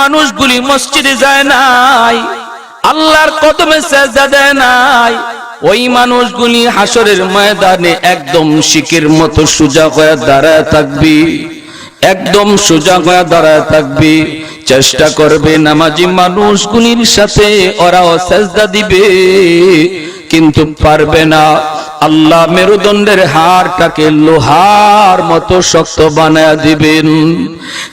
মানুষগুলি মসজিদে যায় নাই, আল্লাহর কদমে সেজদা দেয় নাই, ওই মানুষগুলি হাসরের ময়দানে একদম শিকের মতো সোজা হয়ে দাঁড়ায় থাকবি, একদম সোজা হয়ে দাঁড়ায় থাকবি। চেষ্টা করবে নামাজি মানুষগুলির সাথে ওরাও সেজদা দিবে, কিন্তু পারবে না। আল্লাহ মেরুদণ্ডের হাড়টাকে লোহার মতো শক্ত বানায় দিবেন।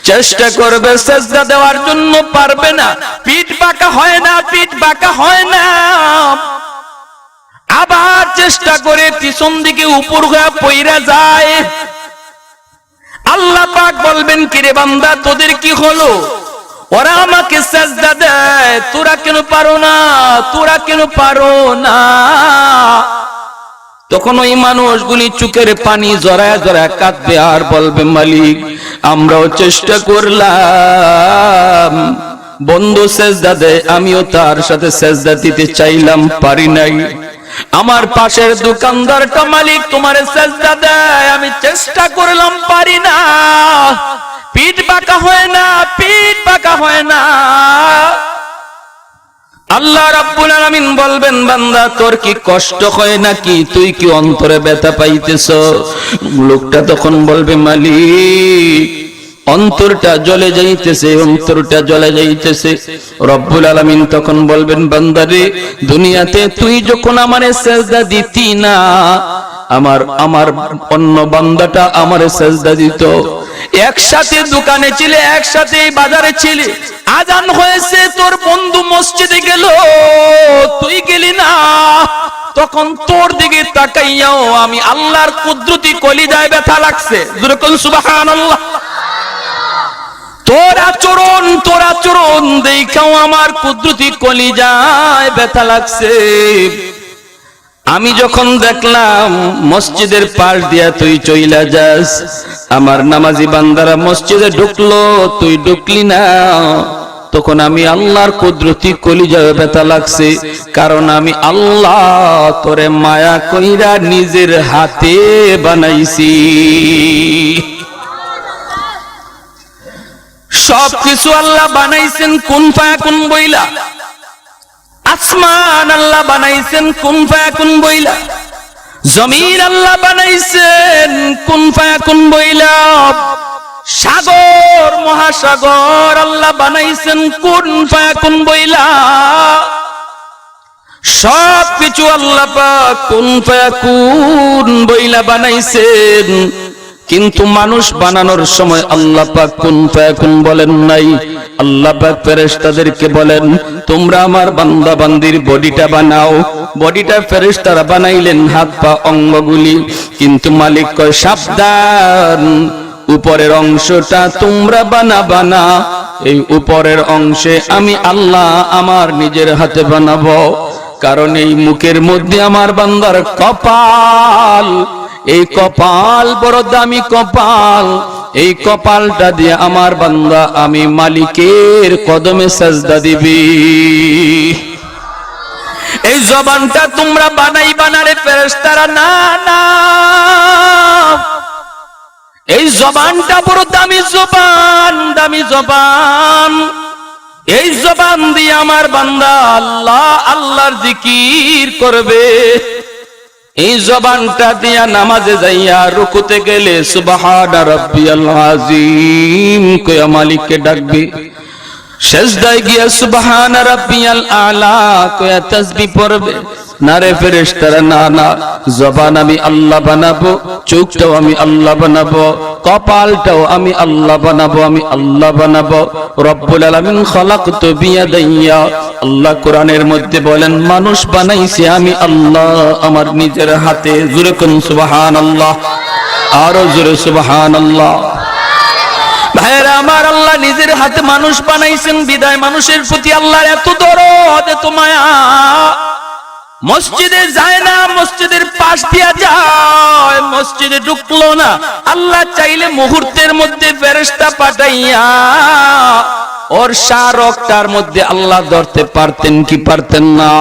চেষ্টা করবে সেজদা দেওয়ার জন্য, পারবে না। পিঠ বাঁকা হয় না, পিঠ বাঁকা হয় না। আবার চেষ্টা করে পিছন দিকে উপর হয়ে পইরা যায়। আল্লাহ পাক বলবেন, কিরে বান্দা, তোদের কি হলো? ওরা আমাকে সেজদা দেয়, তোরা কেন পারো না? তোরা কেন পারো না? তখন ওই মানুষগুলি চোখের পানি জড়ায় জড়ায় কাঁদবে আর বলবে, মালিক, আমরাও চেষ্টা করলাম, বন্ধু সেজদা দেয়, আমিও তার সাথে সেজদা দিতে চাইলাম, পারি নাই। আমার পাশের দোকানদারটা, মালিক, তোমার সেজদা দেয়, আমি চেষ্টা করলাম, পারি না। পিঠ বাঁকা হয় না, পিঠ বাঁকা হয় না। আল্লাহ রাব্বুল আলামিন বলবেন, বান্দা, তোর কি কষ্ট হয় নাকি? তুই কি অন্তরে ব্যথা পাইতেছ? লোকটা তখন বলবে, মালিক, অন্তরটা জ্বলে যাইতেছে, অন্তরটা জ্বলে যাইতেছে। রব্বুল আলামিন তখন বলবেন, বান্দারে, দুনিয়াতে তুই যখন আমারে সেজদা দিতি না, আমার অন্য বান্দাটা আমারে সেজদা দিত। একসাথে দোকানে ছিলে, একসাথে বাজারে ছিলে, আজান হয়েছে, তোর বন্ধু মসজিদে গেল, তুই গেলি না। তখন তোর দিকে তাকাইয়াও আমি আল্লাহর কুদরতি কলিজায় ব্যথা লাগছে। যেরকম সুবহানাল্লাহ। তোর আচরণ দেখাও আমার কুদরতি কলিজায় ব্যথা লাগছে। আমি যখন দেখলাম মসজিদের পাশ দিয়া তুই চইলা যাস, আমার নামাজি বান্দারা মসজিদে ঢুকলো, তুই ঢুকলি না, তখন আমি আল্লাহর কুদরতি কলিজায় ব্যথা লাগছে। কারণ আমি আল্লাহ তোরে মায়া কইরা নিজের হাতে বানাইছি। সবকিছু আল্লাহ বানাইছেন কুন ফায়াকুন বইলা। আসমান আল্লাহ বানাইছেন কুন ফায়াকুন বইলা, জমিন আল্লাহ বানাইছেন কুন ফায়াকুন বইলা, সাগর মহাসাগর আল্লাহ বানাইছেন কুন ফায়াকুন বইলা। সবকিছু আল্লাহ পাক কুন ফায়াকুন বইলা বানাইছেন, কিন্তু মানুষ বানানোর সময় আল্লাহ পাক কুন ফায়াকুন বলেন নাই। আল্লাহ পাক ফেরেশতাদেরকে বলেন, তোমরা আমার বান্দা বান্দির বডিটা বানাও। বডিটা ফেরেশতারা বানাইলেন, হাত পা অঙ্গগুলি, কিন্তু মালিক কয়, সাবধান, উপরের অংশটা তোমরা বানাবা না। এই উপরের অংশে আমি আল্লাহ আমার নিজের হাতে বানাবো। কারণ এই মুখের মধ্যে আমার বান্দার কপাল, এই কপাল বড় দামি কপাল। এই কপালটা দিয়ে আমার বান্দা আমি মালিকের কদমে সেজদা দিবি। এই জবানটা তোমরা বানাইবা না রে ফেরেশতারা, না না, এই জবানটা বড় দামি জবান, দামি জবান। এই জবান দিয়ে আমার বান্দা আল্লাহ আল্লাহর জিকির করবে। এই জবানটা দিয়া নামাজে যাইয়া রুকুতে গেলে সুবহানা রাব্বিয়াল আযীম কইয়া মালিককে ডাকবে। সেজদায় গিয়া সুবহানা রাব্বিয়াল আলা কইয়া তাসবিহ পড়বে। না রে ফেরেশতারা, না না, জবান আমি আল্লাহ বানাবো, চোখটাও আমি আল্লাহ বানাবো, কপালটাও আমি আল্লাহ বানাবো, আমি আল্লাহ বানাবো। রব্বুল আলামিন খালাকতু বিয়াদাইয়া, আল্লাহ কোরআনের মধ্যে বলেন, মানুষ বানাইছি আমি আল্লাহ আমার নিজের হাতে। জোরে কোন সুবহানাল্লাহ, আরো জোরে সুবহানাল্লাহ। ভাইরা আমার, আল্লাহ নিজের হাতে মানুষ বানাইছেন বিদায় মানুষের প্রতি আল্লাহর এত দরদ, এত মায়া। মসজিদে যায় না, মসজিদের পাশ দিয়া যায়, মসজিদে ঢুকলো না। আল্লাহ চাইলে মুহূর্তের মধ্যে ফেরেশতা পাঠাইয়া ওর শারকটার মধ্যে আল্লাহ ধরতে পারতেন কি পারতেন না?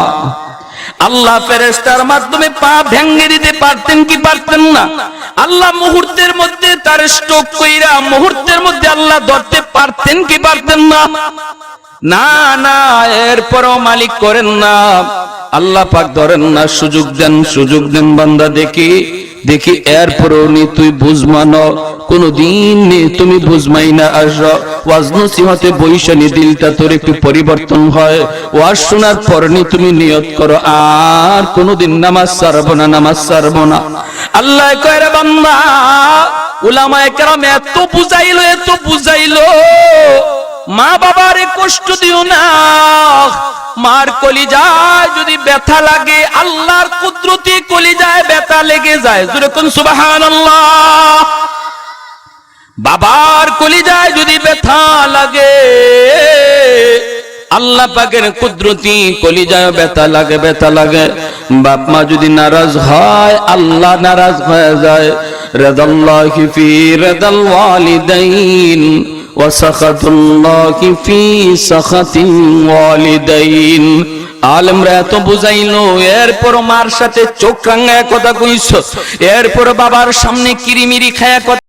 আল্লাহ ফেরেশতার মাধ্যমে পা ভেঙে দিতে পারতেন কি পারতেন না? আল্লাহ মুহূর্তের মধ্যে তার স্ট্রোক কইরা মুহূর্তের মধ্যে আল্লাহ ধরতে পারতেন কি পারতেন না? না না, এরপরও মালিক করেন না, আল্লাহ পাক ধরেন না, সুযোগ দেন বান্দা দেখি দেখি। এরপরও নি তুই বুঝমানো, কোনদিন নি তুমি বুঝমাই না। আস ওয়াজ নসিহতে বৈশানি দিলটা তোর একটু পরিবর্তন হয়, ওয়াজ শোনার পর নি তুমি নিয়ত করো আর কোনদিন নামাজ ছাড়বো না, নামাজ ছাড়বো না। আল্লাহ কয় রে বান্দা, উলামায়ে কেরাম এত বুঝাইলো, মা বাবারে কষ্ট দিও না। মার কলিজায় যদি ব্যথা লাগে, আল্লাহর কুদরতি কলিজায় ব্যথা লেগে যায়, জোরে কোন সুবহানাল্লাহ। বাবার কলিজায় যদি ব্যথা লাগে, আল্লাহ পাকের কুদরতি কলিজায় ব্যথা লাগে। বাপ মা যদি নারাজ হয়, আল্লাহ নারাজ হয়ে যায়। রাদাল্লাহি ফি রাদাল ওয়ালিদাইন ওয়া সাখাতুল্লাহি ফি সাখাতিল ওয়ালিদাইন। আলেমরা এত বুঝাইলো, এরপর মার সাথে চোখ রাঙায় কথা কইছো, এরপর বাবার সামনে কিরিমিরি খায়া কথা